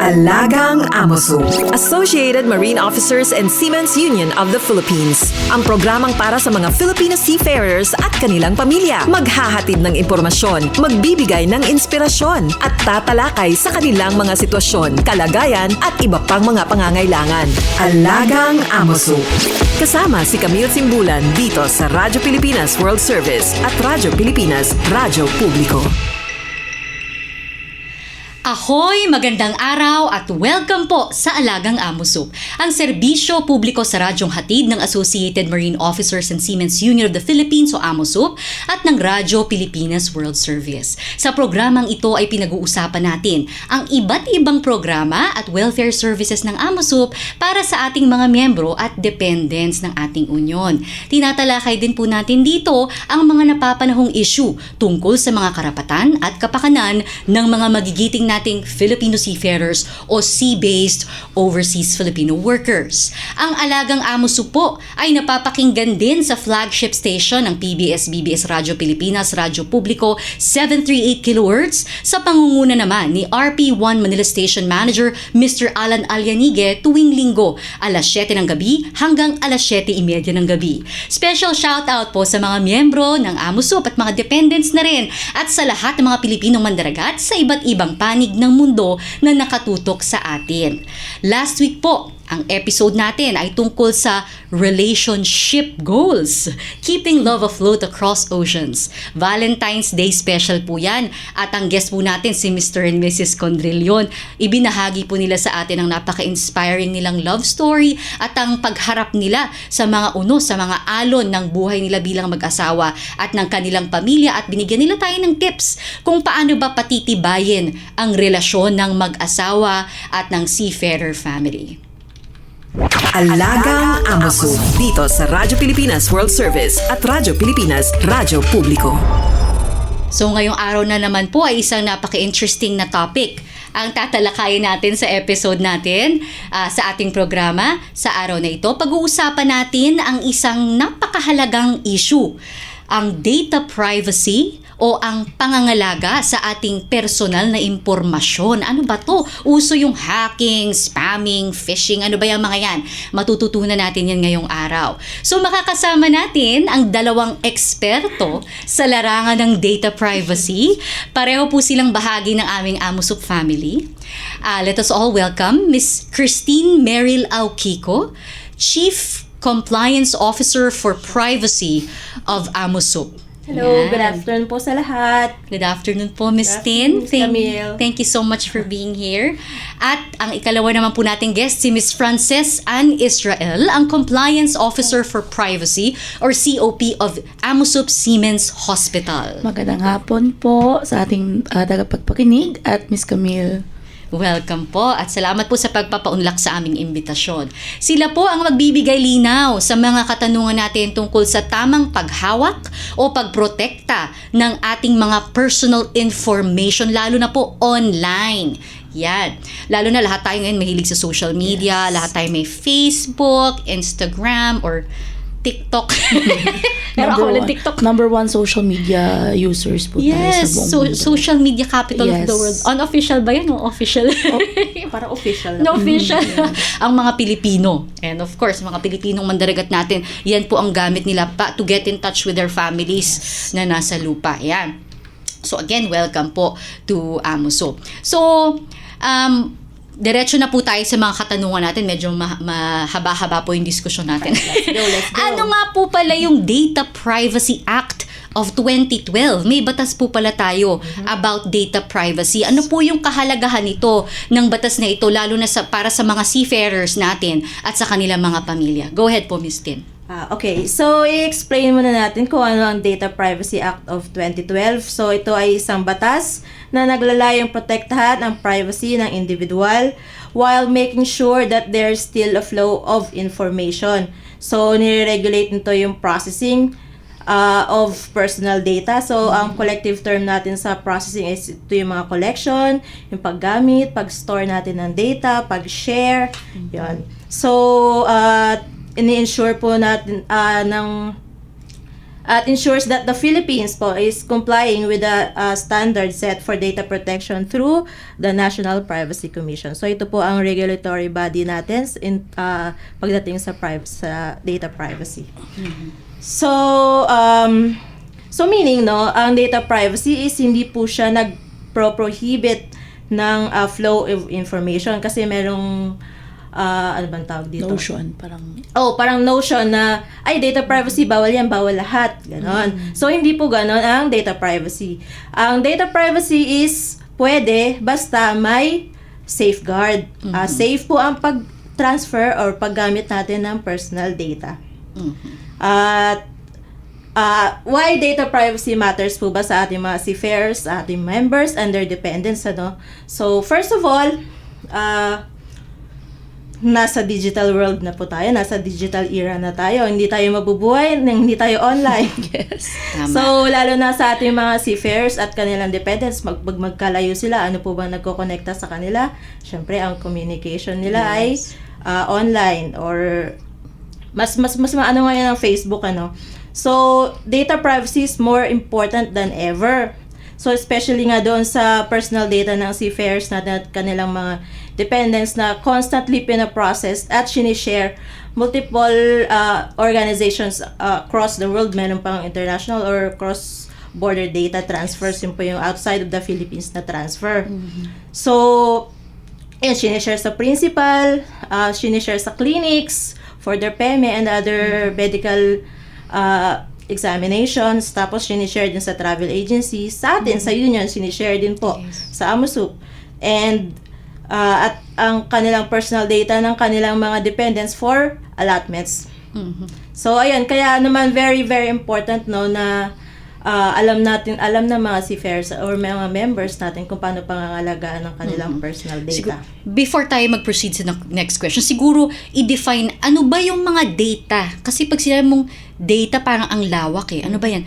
Alagang Amoso, Associated Marine Officers and Seamen's Union of the Philippines. Ang programang para sa mga Filipino seafarers at kanilang pamilya. Maghahatid ng impormasyon, magbibigay ng inspirasyon, at tatalakay sa kanilang mga sitwasyon, kalagayan at iba pang mga pangangailangan. Alagang Amoso. Kasama si Camille Simbulan dito sa Radyo Pilipinas World Service at Radyo Pilipinas Radyo Publiko. Ahoy! Magandang araw at welcome po sa Alagang Amoso, ang serbisyo publiko sa radyong hatid ng Associated Marine Officers and Seamen's Union of the Philippines o AMOSUP at ng Radyo Pilipinas World Service. Sa programang ito ay pinag-uusapan natin ang iba't ibang programa at welfare services ng AMOSUP para sa ating mga miyembro at dependents ng ating unyon. Tinatalakay din po natin dito ang mga napapanahong issue tungkol sa mga karapatan at kapakanan ng mga magigiting nating Filipino seafarers o sea-based overseas Filipino workers. Ang Alagang Amoso po ay napapakinggan din sa flagship station ng PBS-BBS Radyo Pilipinas Radyo Publiko 738 kHz sa pangunguna naman ni RP1 Manila Station Manager Mr. Alan Alianigue tuwing linggo alas 7 ng gabi hanggang alas 7:30 ng gabi. Special shoutout po sa mga miyembro ng AMOSUP at mga dependents na rin at sa lahat ng mga Pilipinong mandaragat sa iba't ibang panig ng mundo na nakatutok sa atin. Last week po, ang episode natin ay tungkol sa relationship goals. Keeping love afloat across oceans. Valentine's Day special po yan. At ang guest po natin si Mr. and Mrs. Condrillion. Ibinahagi po nila sa atin ang napaka-inspiring nilang love story at ang pagharap nila sa mga sa mga alon ng buhay nila bilang mag-asawa at ng kanilang pamilya at binigyan nila tayo ng tips kung paano ba patitibayin ang relasyon ng mag-asawa at ng seafarer family. Alagang Amoso dito sa Radyo Pilipinas World Service at Radyo Pilipinas Radyo Publiko. So ngayong araw na naman po ay isang napaka-interesting na topic ang tatalakayin natin sa episode natin sa ating programa. Sa araw na ito, pag-uusapan natin ang isang napakahalagang issue, ang data privacy o ang pangangalaga sa ating personal na impormasyon. Ano ba to? Uso yung hacking, spamming, phishing, ano ba yung mga yan? Matututunan natin yan ngayong araw. So makakasama natin ang dalawang eksperto sa larangan ng data privacy. Pareho po silang bahagi ng aming AMOSUP family. Let us all welcome Miss Christine Meryl Aukiko, Chief Compliance Officer for Privacy of AMOSUP. Hello, good afternoon po sa lahat. Good afternoon po, Ms. Tin. Thank you so much for being here. At ang ikalawa naman po nating guest, si Ms. Frances Ann Israel, ang Compliance Officer for Privacy or COP of AMOSUP Seamen's Hospital. Magandang hapon po sa ating tagapagpakinig at Ms. Camille. Welcome po at salamat po sa pagpapaunlak sa aming imbitasyon. Sila po ang magbibigay linaw sa mga katanungan natin tungkol sa tamang paghawak o pagprotekta ng ating mga personal information, lalo na po online. Yan. Lalo na lahat tayo ngayon mahilig sa social media, lahat tayo may Facebook, Instagram, or TikTok. Pero ako walang TikTok. Number one social media users po tayo sa buong mundo. Social media capital of the world. Unofficial ba yan o official? Para official. No, official. Ang mga Pilipino. And of course, mga Pilipinong mandaragat natin, yan po ang gamit nila to get in touch with their families na nasa lupa. Yan. So again, welcome po to AMOSO. So, diretso na po tayo sa mga katanungan natin. Medyo mahaba-haba po yung diskusyon natin. Let's go. Ano nga po pala yung Data Privacy Act of 2012? May batas po pala tayo about data privacy. Ano po yung kahalagahan nito ng batas na ito, lalo na para sa mga seafarers natin at sa kanilang mga pamilya? Go ahead po, Ms. Tin. Okay, so i-explain muna natin kung ano ang Data Privacy Act of 2012. So ito ay isang batas na naglalayong protektahan ang privacy ng individual while making sure that there's still a flow of information. So nire-regulate nito yung processing of personal data. So ang collective term natin sa processing is ito yung mga collection, yung paggamit, pag-store natin ng data, pag-share, yun. So ini-ensure po natin ng at ensures that the Philippines po is complying with the standard set for data protection through the National Privacy Commission. So ito po ang regulatory body natin pagdating sa data privacy. So meaning ang data privacy is hindi po siya nagpro-prohibit ng flow of information kasi merong ano bang tawag dito? Notion, Parang notion na, ay, data privacy, bawal yan, bawal lahat. Ganon. So, hindi po ganon ang data privacy. Ang data privacy is pwede basta may safeguard. Safe po ang pag-transfer or paggamit natin ng personal data. At why data privacy matters po ba sa ating mga seafarers, ating members, and their dependents, So, first of all, nasa digital world na po tayo, nasa digital era na tayo. Hindi tayo mabubuhay nang hindi tayo online. Yes. Tama. So, lalo na sa ating mga seafarers at kanilang dependents, magkalayo sila, ano po ba nagko-connecta sa kanila? Siyempre, ang communication nila ay online or mas maano ngayon ang Facebook, So, data privacy is more important than ever. So, especially nga doon sa personal data ng seafarers natin at kanilang mga dependents na constantly pinaprocess at sinishare multiple organizations across the world. Meron pang international or cross-border data transfers. Yun po yung outside of the Philippines na transfer. So, sinishare sa principal, sinishare sa clinics for their PEME and other medical examinations, tapos sinishare din sa travel agencies, sa atin, sa union, sinishare din po sa AMUSUP. And at ang kanilang personal data ng kanilang mga dependents for allotments. So, ayun, kaya naman very, very important na alam ng mga seafarers or mga members natin kung paano pangangalagaan ng kanilang personal data. Before tayo mag-proceed sa next question, siguro i-define ano ba yung mga data? Kasi pag sinabi mong data, parang ang lawak eh. Ano ba yan?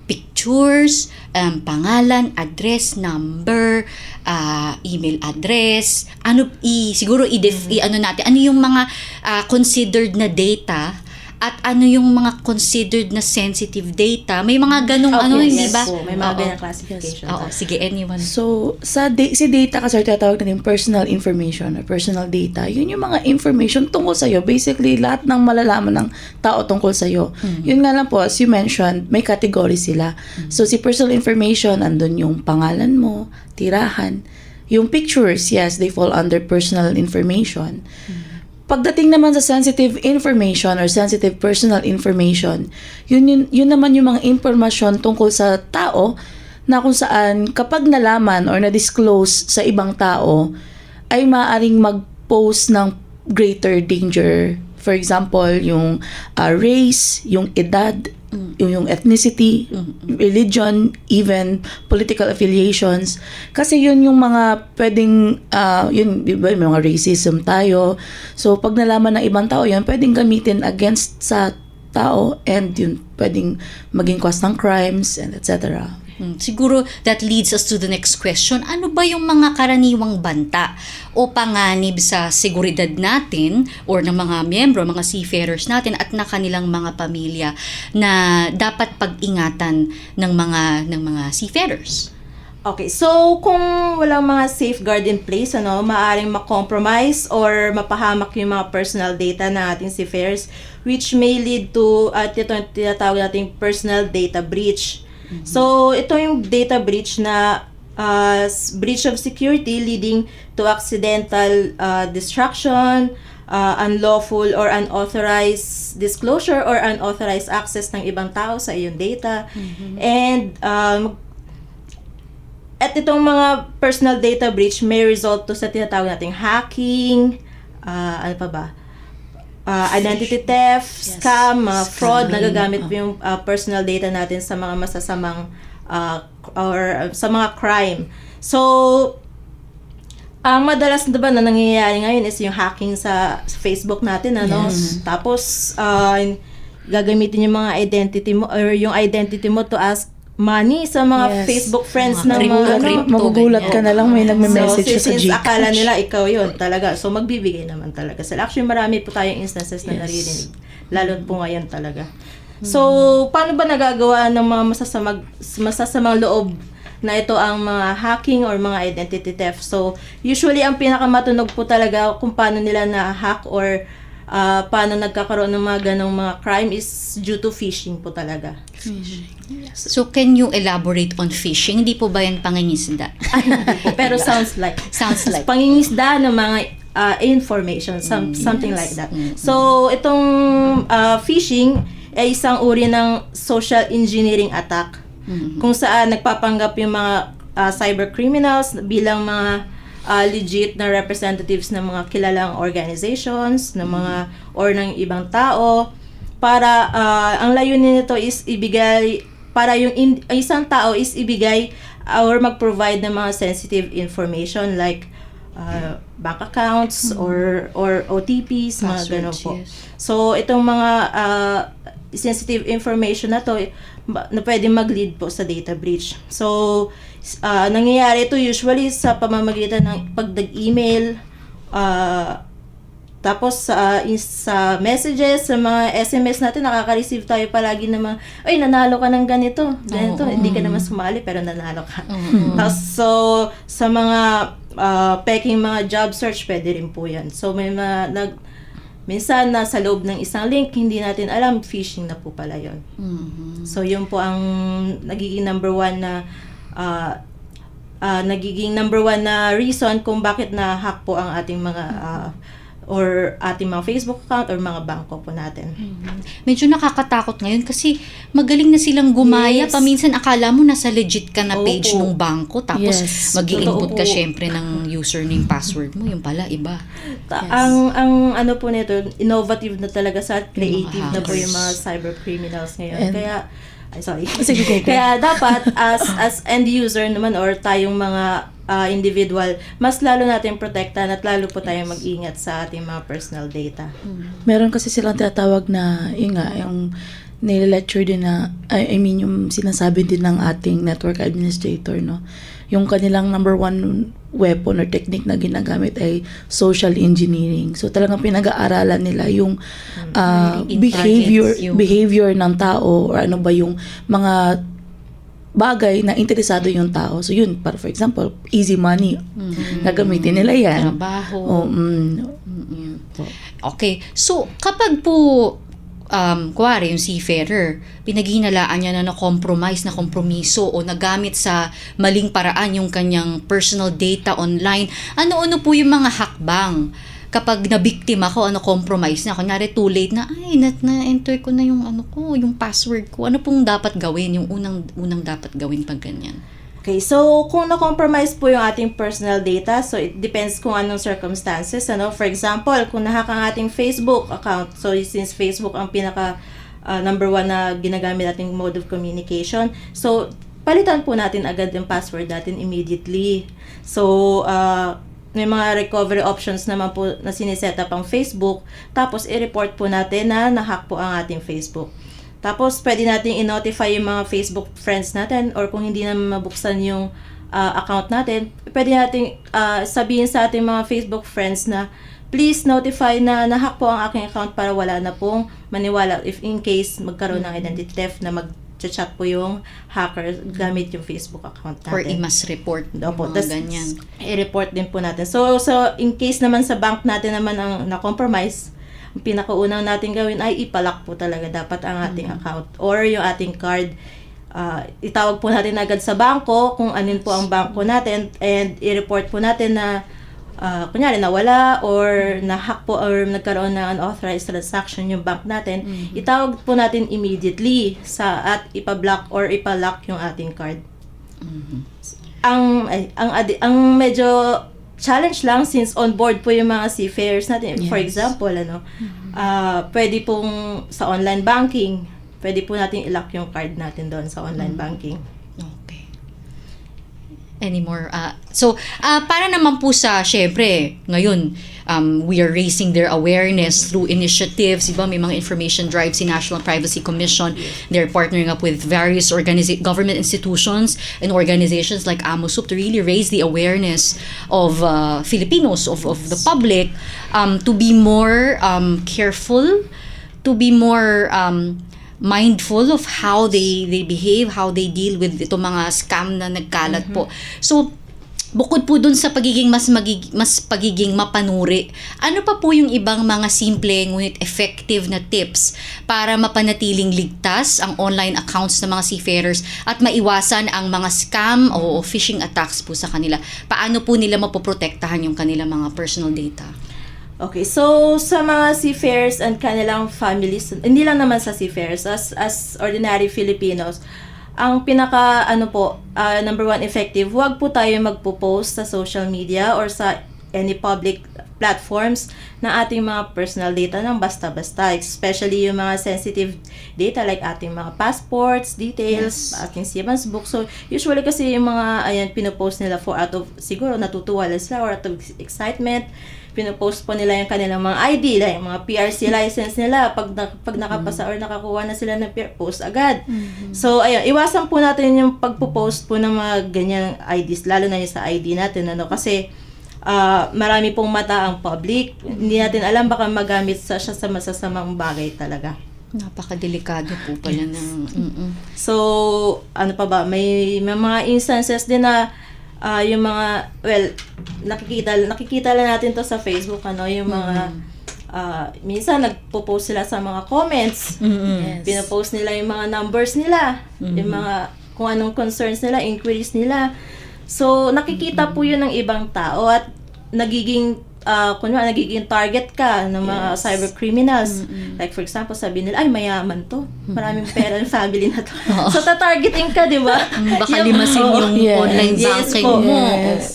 Pictures, pangalan, address, number, email address. Siguro ano yung mga considered na data at ano yung mga considered na sensitive data. May mga ganong hindi ba? Po, may mga ganong classification. Oo, sige, anyone. So, si data kasi tinatawag natin personal information or personal data. Yun yung mga information tungkol sa'yo. Basically, lahat ng malalaman ng tao tungkol sa'yo. Yun nga lang po, as you mentioned, may category sila. So, si personal information, andun yung pangalan mo, tirahan. Yung pictures, yes, they fall under personal information. Pagdating naman sa sensitive information or sensitive personal information, yun naman yung mga impormasyon tungkol sa tao na kung saan kapag nalaman or na-disclose sa ibang tao, ay maaaring mag-pose ng greater danger. For example, yung race, yung edad, yung ethnicity, religion, even political affiliations. Kasi yun yung mga pwedeng, yun, diba, yung mga racism tayo. So, pag nalaman ng ibang tao yun, pwedeng gamitin against sa tao and yun, pwedeng maging cause ng crimes and etc. Siguro that leads us to the next question. Ano ba yung mga karaniwang banta o panganib sa seguridad natin or ng mga miyembro, mga seafarers natin at na kanilang mga pamilya na dapat pag-ingatan ng mga seafarers? Okay, so kung walang mga safeguard in place, maaaring ma-compromise or mapahamak yung mga personal data ng ating seafarers, which may lead to ito yung tinatawag nating personal data breach. So, ito yung data breach na breach of security leading to accidental destruction, unlawful or unauthorized disclosure or unauthorized access ng ibang tao sa iyong data. And at itong mga personal data breach may result to sa tinatawag nating hacking, ano pa ba? Identity theft, scam, fraud, nagagamit po yung personal data natin sa mga masasamang or sa mga crime. So, ang madalas diba na nangyayari ngayon is yung hacking sa Facebook natin, Tapos, gagamitin yung mga identity mo or yung identity mo to ask money sa mga Facebook friends ng mga magugulat ka na lang may nagme-message sa since Gcash. akala nila ikaw yun talaga. So, magbibigay naman talaga sila. Actually, marami po tayong instances na naririnig. Lalo po ngayon talaga. So, paano ba nagagawa ng mga masasamang loob na ito ang mga hacking or mga identity theft? So, usually ang pinakamatunog po talaga kung paano nila na-hack or paano nagkakaroon ng mga ganong mga crime is due to phishing po talaga. So, can you elaborate on phishing? Hindi po ba yan pangingisda? Hindi po, pero sounds like. Sounds like. Pangingisda ng mga information, something like that. So, itong phishing ay isang uri ng social engineering attack kung saan nagpapanggap yung mga cyber criminals bilang mga legit na representatives ng mga kilalang organizations, ng mga or ng ibang tao para ang layunin nito is ibigay para yung isang tao is ibigay or mag-provide ng mga sensitive information like bank accounts or OTPs, mga ganun po. Yes. So, itong mga sensitive information na to na pwedeng mag-lead po sa data breach. So, nangyayari ito usually sa pamamagitan ng pagdag-email, tapos sa messages, sa mga SMS natin, nakaka-receive tayo palagi ng mga, ay, nanalo ka ng ganito, hindi ka naman sumali pero nanalo ka. Tapos, so, sa mga peking mga job search, pwede rin po yan. So, may mga minsan nasa loob ng isang link, hindi natin alam, phishing na po pala yun. So, yun po ang nagiging number one na reason kung bakit na-hack po ang ating mga or ating mga Facebook account or mga bangko po natin. Medyo nakakatakot ngayon kasi magaling na silang gumaya. Yes. Paminsan akala mo nasa legit ka na page Opo. ng bangko tapos Yes. mag-i-input ka Totoo po. syempre ng username, password mo. Yung pala, iba. Ang ano po nito, innovative na talaga sa creative Yung mga na po yung mga hackers. cyber criminals ngayon. And- Kaya, ay sorry. Sige, go. Kaya dapat as end user naman or tayong mga individual, mas lalo natin protektahan at lalo po tayong mag-ingat sa ating mga personal data. Meron kasi silang tinatawag na, yung nililecture din na, I mean, yung sinasabi din ng ating network administrator, no? Yung kanilang number one weapon or technique na ginagamit ay social engineering. So, talagang pinag-aaralan nila yung behavior ng tao or ano ba yung mga bagay na interesado yung tao. So, yun, para for example, easy money. Gagamitin nila yan. Trabaho. Mm. Okay. So, kapag po, kuwari, yung seafarer, pinaghinalaan niya na na-compromise, na kompromiso o nagamit sa maling paraan yung kanyang personal data online, ano-ano po yung mga hakbang kapag nabiktima ko, compromise na, kunyari too late na, ay, na-enter ko na yung yung password ko. Ano pong dapat gawin? Yung unang dapat gawin pag ganyan? Okay, so kung na-compromise po yung ating personal data, so it depends kung anong circumstances, For example, kung nahack ang ating Facebook account, so since Facebook ang pinaka number one na ginagamit nating mode of communication, so palitan po natin agad yung password natin immediately. So, may mga recovery options naman po na siniset up ang Facebook, tapos i-report po natin na nahack po ang ating Facebook. Tapos, pwede natin i-notify yung mga Facebook friends natin or kung hindi naman mabuksan yung account natin, pwede natin sabihin sa ating mga Facebook friends na please notify na nahack po ang aking account para wala na pong maniwala if in case magkaroon ng identity theft na mag-chat po yung hacker gamit yung Facebook account natin. Or i-mass report. Opo, Mga tas ganyan. i-report din po natin. So in case naman sa bank natin naman ang na-compromise, ang pinakaunang natin gawin ay ipalock po talaga dapat ang ating account or yung ating card. Itawag po natin agad sa bangko kung anin po ang bangko natin and i-report po natin na kunyari nawala or na-hack po or nagkaroon ng unauthorized transaction yung bank natin, itawag po natin immediately at ipa-block or ipa-lock yung ating card. Ang medyo challenge lang since on board po yung mga seafarers natin. For example, pwede pong sa online banking, pwede po natin i-lock yung card natin doon sa online banking. Okay. Any more? Para naman po sa, syempre, ngayon, we are raising their awareness through initiatives. Diba? May mga information drives si National Privacy Commission. They're partnering up with various government institutions and organizations like AMOSUP to really raise the awareness of Filipinos, of the public, to be more careful, to be more mindful of how they behave, how they deal with itong mga scam na nagkalat po. So, bukod po dun sa pagiging mas pagiging mapanuri, ano pa po yung ibang mga simple ngunit effective na tips para mapanatiling ligtas ang online accounts ng mga seafarers at maiwasan ang mga scam o phishing attacks po sa kanila? Paano po nila mapoprotektahan yung kanilang mga personal data? Okay, so sa mga seafarers and kanilang families, hindi lang naman sa seafarers, as ordinary Filipinos, ang pinaka number one effective, huwag po tayo magpo-post sa social media or sa any public platforms na ating mga personal data ng basta-basta, especially yung mga sensitive data like ating mga passports, details, ating Siemens book. So usually kasi yung mga pinopost nila out of siguro natutuwa lang sila or out of excitement, pinopost po nila yung kanilang mga ID, like mga PRC license nila. Pag nakapasa or nakakuha na sila ng post agad. So, ayun, iwasan po natin yung pagpo-post po ng mga ganyang IDs, lalo na yung sa ID natin, kasi marami pong mata ang public. Hindi natin alam, baka magamit siya sa masasamang bagay talaga. Napakadelikado po pala ng... So, ano pa ba? May mga instances din na yung mga, nakikita lang natin to sa Facebook, yung mga, minsan nagpo-post sila sa mga comments, pinopost nila yung mga numbers nila, yung mga, kung anong concerns nila, inquiries nila. So, nakikita po yun ng ibang tao at nagiging target ka ng mga cyber criminals. Like for example, sabi nila, ay mayaman to. Maraming pera ng family na to. So, tatargeting ka, di ba? Baka limasin yung online banking po. mo.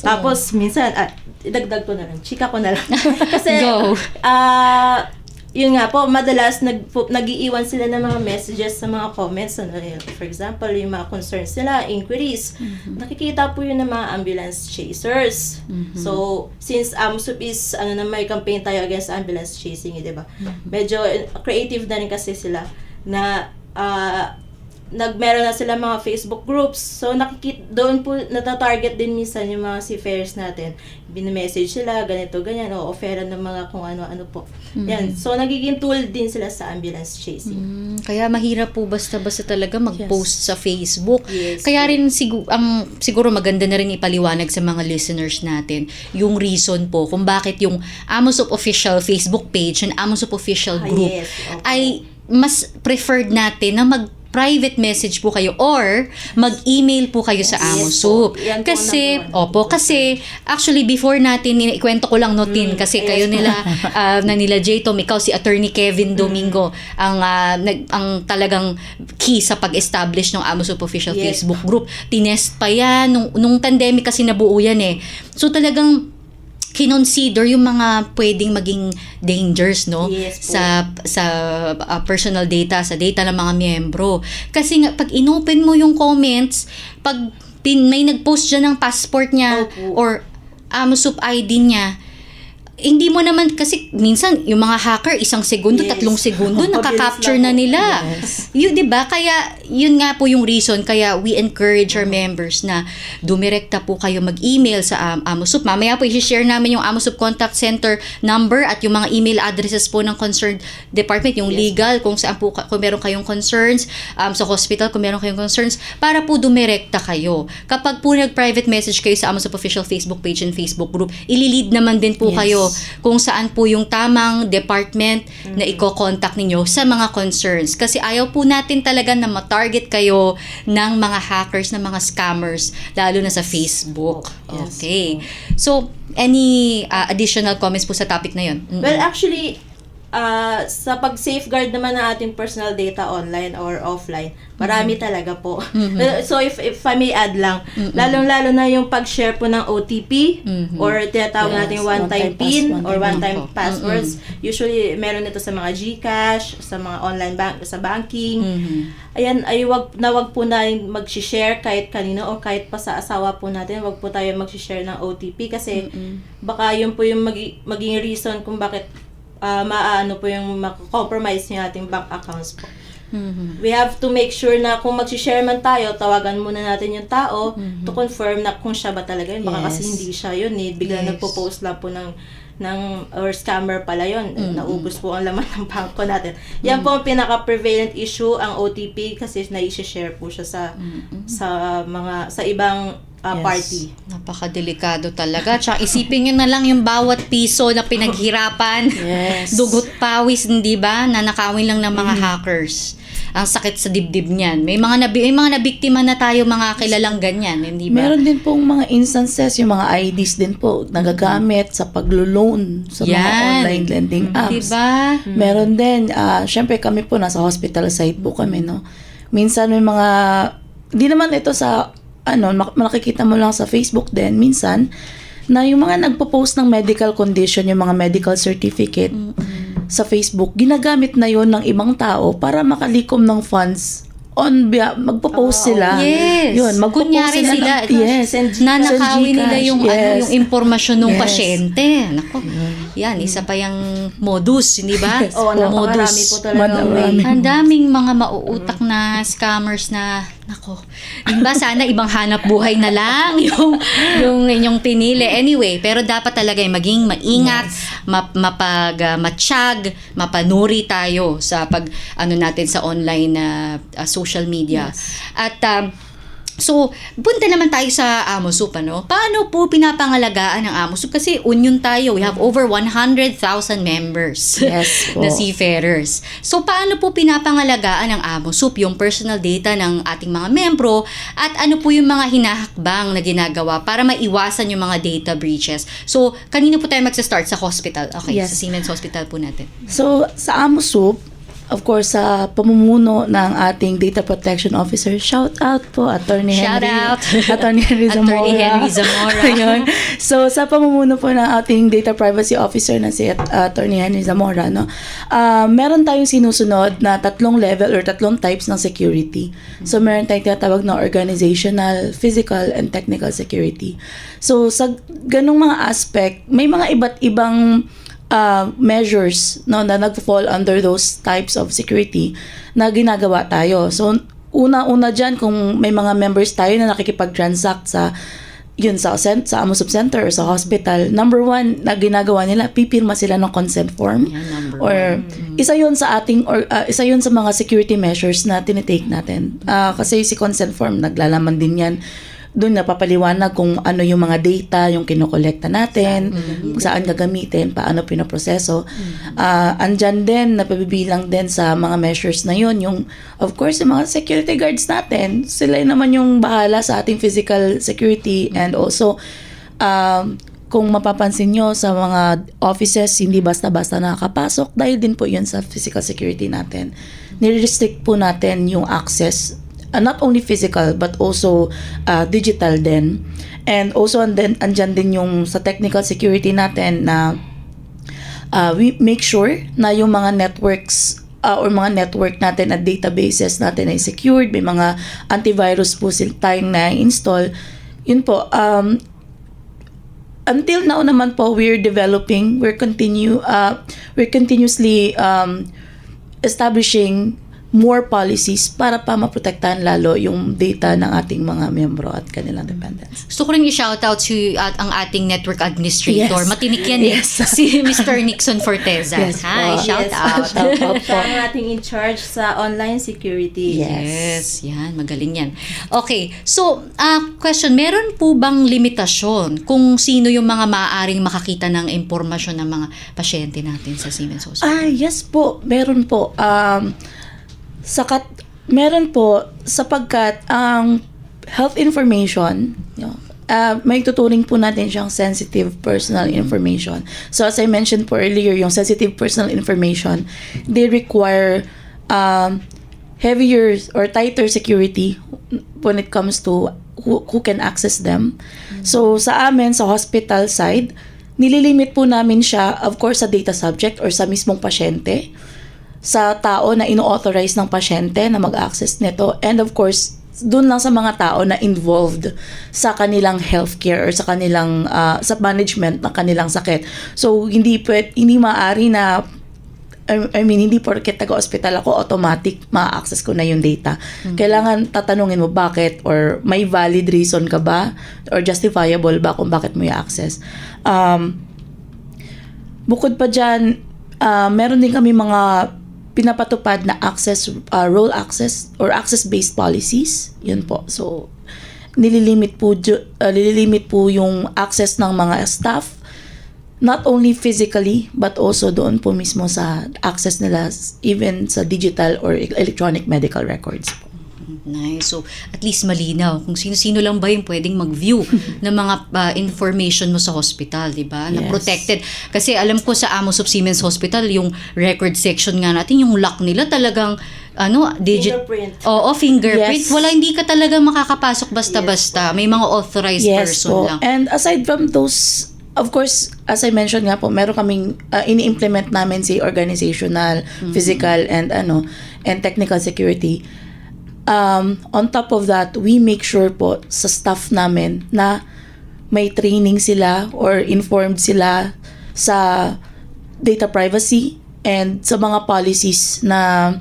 Tapos, minsan, idagdag ko na lang. Chika ko na lang. Kasi, Go. Yun nga po, madalas nag-iiwan sila ng mga messages sa mga comments. For example, yung mga concerns nila, inquiries. Nakikita po yun ng mga ambulance chasers. So, since AMSUP is, may campaign tayo against ambulance chasing, di ba? Medyo creative na rin kasi sila na meron na sila mga Facebook groups. So, doon po natatarget din minsan yung mga seafarers natin. Binimessage sila, ganito, ganyan, o offeran ng mga kung ano-ano po. Yan. So, nagiging tool din sila sa ambulance chasing. Kaya mahirap po basta-basta talaga mag-post sa Facebook. Yes. Kaya rin siguro maganda na rin ipaliwanag sa mga listeners natin yung reason po kung bakit yung AMOSUP official Facebook page and AMOSUP official group ay mas preferred natin na private message po kayo or mag-email po kayo sa AMOSUP. Kasi, kasi actually before natin, ikwento ko lang notin kasi kayo nila, na nila J. Tom, ikaw si Attorney Kevin Domingo, ang talagang key sa pag-establish ng AMOSUP official Facebook group. Tinest pa yan, nung pandemic kasi nabuo yan eh. So talagang kinonsider yung mga pwedeng maging dangers sa personal data, sa data ng mga miyembro. Kasi nga pag inopen mo yung comments, pag may nagpost dyan ng passport niya or AMOSUP ID niya, hindi mo naman, kasi minsan yung mga hacker 1 segundo, 3 segundo nakaka-capture na nila. Yun, 'di ba? Kaya yun nga po yung reason kaya we encourage our members na dumirekta po kayo mag-email sa AMOSUP. Mamaya po i-share namin yung AMOSUP contact center number at yung mga email addresses po ng concerned department, yung legal kung saan po kung meron kayong concerns, sa hospital kung meron kayong concerns, para po dumirekta kayo. Kapag po nag-private message kayo sa AMOSUP official Facebook page and Facebook group, ililid naman din po kayo kung saan po yung tamang department na i-contact ninyo sa mga concerns. Kasi ayaw po natin talaga na ma-target kayo ng mga hackers, ng mga scammers, lalo na sa Facebook. Okay. So, any additional comments po sa topic na yun? Well, actually, sa pag-safeguard naman ng ating personal data online or offline, marami talaga po. So, if I may add lang, lalong-lalo na yung pag-share po ng OTP or tinatawag natin one-time PIN or one-time passwords. Usually, meron ito sa mga GCash, sa mga online sa banking. Ayan, ay wag po na mag-share kahit kanino o kahit pa sa asawa po natin. Wag po tayo mag-share ng OTP kasi baka yun po yung maging reason kung bakit maano po yung compromise yung ating bank accounts po. We have to make sure na kung mag-share man tayo, tawagan muna natin yung tao to confirm na kung siya ba talaga yun. Baka kasi Yes. hindi siya yun eh. Bigla Yes. nagpo-post lang po ng or scammer pala yun. Naubos po ang laman ng bangko natin. Yan po ang pinaka-prevalent issue, ang OTP, kasi na-share po siya sa ibang Yes. party. Napakadelikado talaga. Tsaka isipin nyo na lang yung bawat piso na pinaghirapan. Yes. Dugot pawis, hindi ba? Nanakawin lang ng mga hackers. Ang sakit sa dibdib niyan. May mga nabiktima na tayo, mga kilalang ganyan, hindi ba? Meron din pong mga instances, yung mga IDs din po, nagagamit sa paglo-loan sa mga Yan. online lending apps. Diba? Meron din, syempre kami po, nasa hospital side po kami, no? Minsan may mga, hindi naman ito sa, nakikita mo lang sa Facebook din, minsan, na yung mga nagpo-post ng medical condition, yung mga medical certificate sa Facebook, ginagamit na yon ng ibang tao para makalikom ng funds magpo-post sila. Yes. Yun, magpo-post Kunyari sila, yes. nanakawin nila Gcash, yung, yes. yung impormasyon ng Yes. pasyente. Nako. Yan, isa pa yung modus, hindi ba? Oo, napakarami po talaga. Madami. Ang daming mga mauutak na scammers na, nako, yun ba sana ibang hanap buhay na lang yung inyong pinili. Anyway, pero dapat talaga maging maingat, matiyag, mapanuri tayo sa natin sa online na social media. At so, punta naman tayo sa AMOSUP, ano? Paano po pinapangalagaan ng AMOSUP? Kasi union tayo. We have over 100,000 members Yes po. na seafarers. So, paano po pinapangalagaan ng AMOSUP yung personal data ng ating mga membro at ano po yung mga hinahakbang na ginagawa para maiwasan yung mga data breaches? So, kanino po tayo magsa-start? Sa hospital? Okay, Yes. sa Siemens Hospital po natin. So, sa AMOSUP, of course, sa pamumuno ng ating Data Protection Officer, shout out po, Attorney Shout Henry. out. Attorney Henry Zamora. Attorney Henry Zamora. Ayun. So, sa pamumuno po ng ating Data Privacy Officer na si Attorney Henry Zamora, no, meron tayong sinusunod na 3 level or 3 types ng security. So, meron tayong tinatawag na organizational, physical, and technical security. So, sa ganung mga aspect, may mga iba't ibang measures na nag-fall under those types of security na ginagawa tayo. So, una-una dyan, kung may mga members tayo na nakikipag-transact sa AMOSUP Center or sa hospital, number 1 na ginagawa nila, pipirma sila ng consent form. Yan, number Or isa yun sa isa yun sa mga security measures na tinitake natin. Kasi si consent form, naglalaman din yan. Doon napapaliwanag kung ano yung mga data yung kinokolekta natin, saan gagamitin, paano pinoproseso. Andyan din, napabibilang din sa mga measures na yun, yung, of course, yung mga security guards natin, sila naman yung bahala sa ating physical security and also, kung mapapansin nyo sa mga offices, hindi basta-basta nakakapasok dahil din po yun sa physical security natin. Nire-restrict po natin yung access, not only physical but also digital din. And also andyan din yung sa technical security natin na we make sure na yung mga networks or mga network natin at databases natin ay secured, may mga antivirus po tayong na-install. Yun po, until now naman po, we're continuously establishing more policies para pa maprotektahan lalo yung data ng ating mga membro at kanilang dependents. Gusto ko rin i-shoutout ang ating network administrator. Yes. Matinik yan eh. Yes. Si Mr. Nixon Forteza. Yes Hi, po. shout Yes. out. Shout out po. Siya ang ating in charge sa online security. Yes, yan. Magaling yan. Okay. So, question, meron po bang limitasyon kung sino yung mga maaaring makakita ng impormasyon ng mga pasyente natin sa Siemens Hospital? Yes po, meron po. Meron po sapagkat ang health information, may tuturing po natin siyang sensitive personal information. So as I mentioned po earlier, yung sensitive personal information, they require heavier or tighter security when it comes to who can access them. So sa amin, sa hospital side, nililimit po namin siya, of course, sa data subject or sa mismong pasyente, sa tao na ino-authorize ng pasyente na mag-access nito, and of course doon lang sa mga tao na involved sa kanilang healthcare or sa kanilang sa management ng kanilang sakit. So hindi maaari na I mean, hindi porket taga-hospital ako, automatic ma-access ko na yung data. Kailangan tatanungin mo bakit, or may valid reason ka ba, or justifiable ba kung bakit mo i-access. Bukod pa dyan, meron din kami mga pinapatupad na access, role access, or access-based policies. Yun po. So, nililimit po yung access ng mga staff, not only physically, but also doon po mismo sa access nila, even sa digital or electronic medical records po. Nice. So, at least malinaw kung sino-sino lang ba yung pwedeng mag-view ng mga information mo sa hospital, di ba? Na Yes. protected. Kasi alam ko sa Amos of Siemens Hospital, yung record section nga natin, yung lock nila talagang Fingerprint. Oo, fingerprint. Yes. Hindi ka talaga makakapasok basta-basta. May mga authorized person po. lang. And aside from those, of course, as I mentioned nga po, meron kaming ini-implement namin si organizational, physical, and technical security. On top of that, we make sure po sa staff namin na may training sila or informed sila sa data privacy and sa mga policies na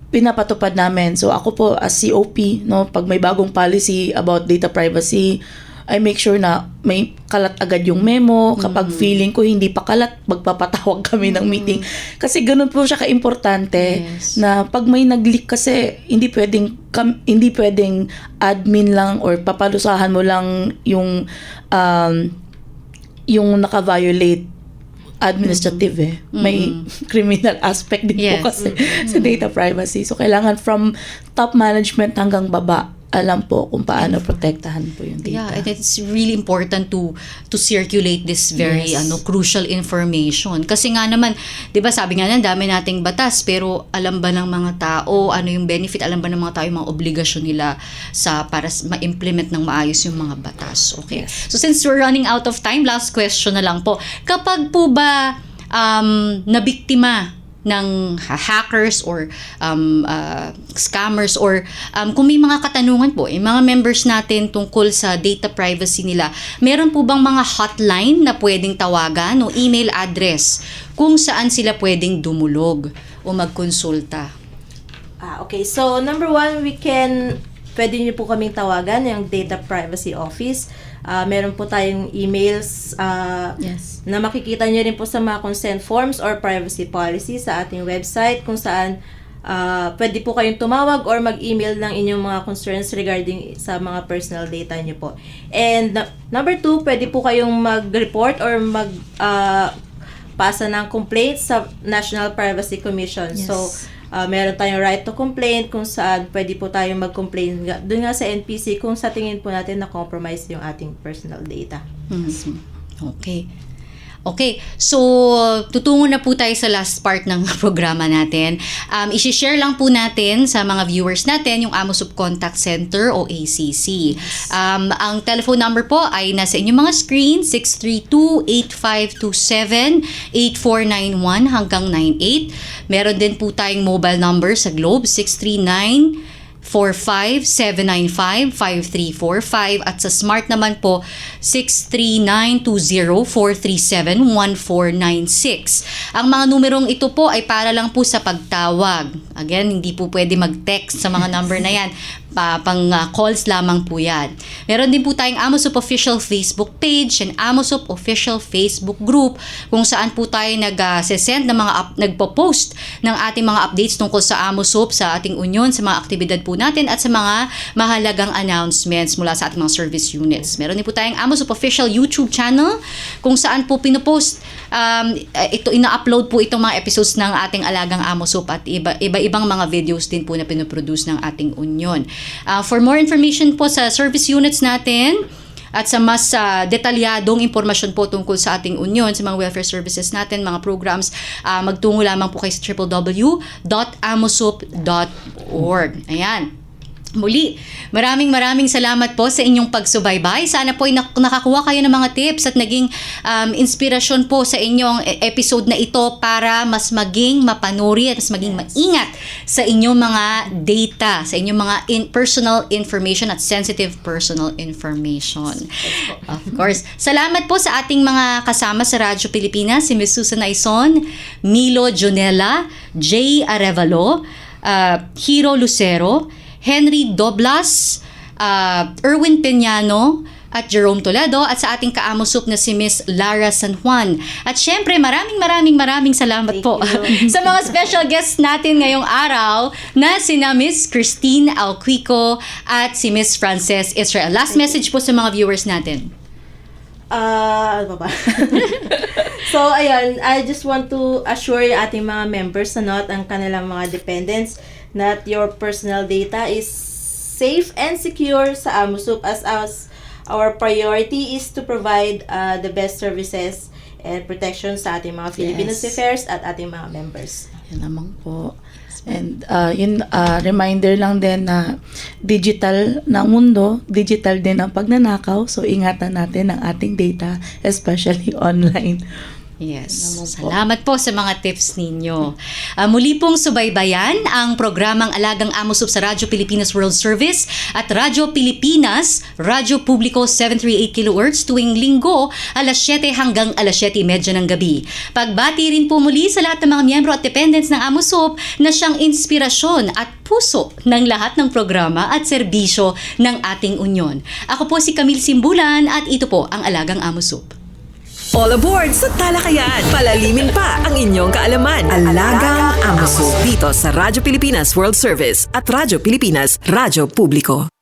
pinapatupad namin. So ako po as COP, pag may bagong policy about data privacy, I make sure na may kalat agad yung memo. Kapag feeling ko hindi pa kalat, magpapatawag kami ng meeting. Kasi ganun po siya kaimportante. Yes. Na pag may nag-leak kasi, hindi pwedeng admin lang or papalusahan mo lang yung naka-violate administrative May criminal aspect din Yes. po kasi sa data privacy. So, kailangan from top management hanggang baba, alam po kung paano protektahan po yung data. Yeah, and it's really important to circulate this very Yes. crucial information. Kasi nga naman, 'di ba, sabi nga dami nating batas, pero alam ba ng mga tao ano yung benefit, alam ba ng mga tao yung mga obligasyon nila para ma-implement ng maayos yung mga batas. Okay. Yes. So since we're running out of time, last question na lang po. Kapag po ba nabiktima ng hackers or scammers or kung may mga katanungan po, yung mga members natin tungkol sa data privacy nila, meron po bang mga hotline na pwedeng tawagan o email address kung saan sila pwedeng dumulog o magkonsulta? Okay. So, number one, pwede niyo po kaming tawagan, yung Data Privacy Office. Meron po tayong emails Yes. na makikita niyo rin po sa mga consent forms or privacy policy sa ating website, kung saan pwede po kayong tumawag or mag-email ng inyong mga concerns regarding sa mga personal data niyo po. And number two, pwede po kayong mag-report or pasa ng complaint sa National Privacy Commission. Yes. So, meron tayong right to complaint kung saan pwede po tayong mag-complain doon nga sa NPC kung sa tingin po natin na compromise yung ating personal data. Okay, so tutungo na po tayo sa last part ng programa natin. I-share lang po natin sa mga viewers natin yung Amosop Contact Center o ACC. Ang telephone number po ay nasa inyong mga screen, 632-8527-8491 hanggang 98. Meron din po tayong mobile number sa Globe, 639-45-795-5345 at sa Smart naman po 639-20437-1496. Ang mga numerong ito po ay para lang po sa pagtawag. Again, hindi po pwede mag-text sa mga number na yan. Calls lamang po yan. Meron din po tayong Amosop Official Facebook page and Amosop Official Facebook group kung saan po tayo nag-send ng nagpo-post ng ating mga updates tungkol sa Amosop, sa ating union, sa mga aktibidad po natin at sa mga mahalagang announcements mula sa ating mga service units. Meron din po tayong Amosop Official YouTube channel kung saan po pinopost ina-upload po itong mga episodes ng ating alagang Amosop at iba-ibang mga videos din po na pinoproduce ng ating union. For more information po sa service units natin at sa mas detalyadong impormasyon po tungkol sa ating union, sa mga welfare services natin, mga programs, magtungo lamang po kayo sa www.amosop.org. Ayan. Muli, maraming salamat po sa inyong pagsubaybay. Sana po ay nakakuha kayo ng mga tips at naging inspirasyon po sa inyong episode na ito para mas maging mapanuri at mas maging maingat sa inyong mga data, sa inyong mga personal information at sensitive personal information. Of course. Salamat po sa ating mga kasama sa Radyo Pilipinas, si Ms. Susan Aison, Milo Jonella, Jay Arevalo, Hiro Lucero, Henry Doblas, Erwin Peñano, at Jerome Toledo, at sa ating kaamosop na si Miss Lara San Juan. At syempre, maraming salamat po sa mga special guests natin ngayong araw na sina Miss Christine Alquico at si Miss Frances Israel. Last message po sa mga viewers natin. Ano ba? So, ayun, I just want to assure yung ating mga members na ang kanilang mga dependents that your personal data is safe and secure sa AMOSUP as our priority is to provide the best services and protection sa ating mga Filipino seafarers at ating mga members. Yan naman po. And reminder lang din na digital na mundo, digital din ang pagnanakaw. So, ingatan natin ang ating data, especially online. Yes. Salamat po sa mga tips ninyo. Muli pong subaybayan ang programang Alagang AMOSUP sa Radyo Pilipinas World Service at Radyo Pilipinas, Radyo Publiko 738 kHz tuwing linggo, alas 7 hanggang alas 7:30 ng gabi. Pagbati rin po muli sa lahat ng mga miyembro at dependents ng AMOSUP na siyang inspirasyon at puso ng lahat ng programa at serbisyo ng ating unyon. Ako po si Camille Simbulan at ito po ang Alagang AMOSUP. All aboard sa talakayan. Palalimin pa ang inyong kaalaman. Alagang AMOSUP dito sa Radyo Pilipinas World Service at Radyo Pilipinas Radyo Publiko.